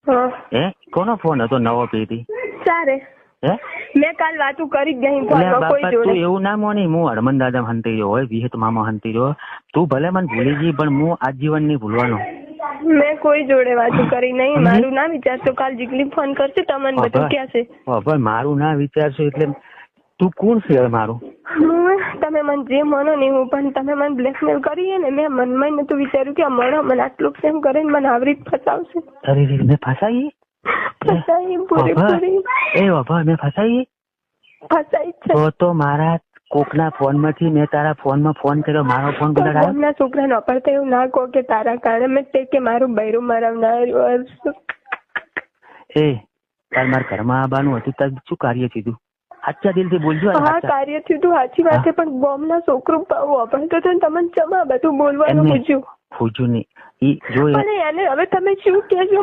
હા હે કોનો ફોન હતો નવો પેટી સારે હે મેં કાલ વાતું કરી જ નહીં એટલે ફોનમાં કોઈ બાપા જોડે. તું એવું ના મોની હું હરમન દાદા હંતી રહ્યો હોય વિહત મામા હંતી રહ્યો તું ભલે મને ભૂલી ગઈ પણ હું આજીવન નહીં ભૂલવાનો. મેં કોઈ જોડે વાતું કરી નહીં. મારું ના વિચારતો કાલ જીગલી ફોન કરશે તમને બધું ક્યાં છે. હવે મારું ના વિચારશો એટલે તું કોણ છે મારું? તમે મને જે માનો ને હું પણ તમે મને બ્લેકમેલ કરી ને મેં મનમાં નતું વિચાર્યું કે આ મને આટલું પ્રેમ કરીને મને આવી રીતે ફસાવશે. અરે મેં ફસાઈ પૂરેપૂરી એ બાબા મેં ફસાઈ છે. તો મારા કોકના ફોન માંથી મેં તારા ફોન માં ફોન કર્યો મારો ફોન ગામના છોકરા નો પડતા એવું ના કહો કે તારા કારણે મેં તે કે મારું બૈરું મરાવનાર. એ તાર મારા ઘરમાં આવવાનું હતું તાર શું કાર્ય થયું? સાચા દિલથી બોલજો. હા કાર્ય થયું તું સાચી વાત છે પણ ગામના છોકરું વાપરતો હતો ને તમને ચમા બધું બોલવાનું પૂછ્યું નહીં. જો એને હવે તમે શું કહેજો?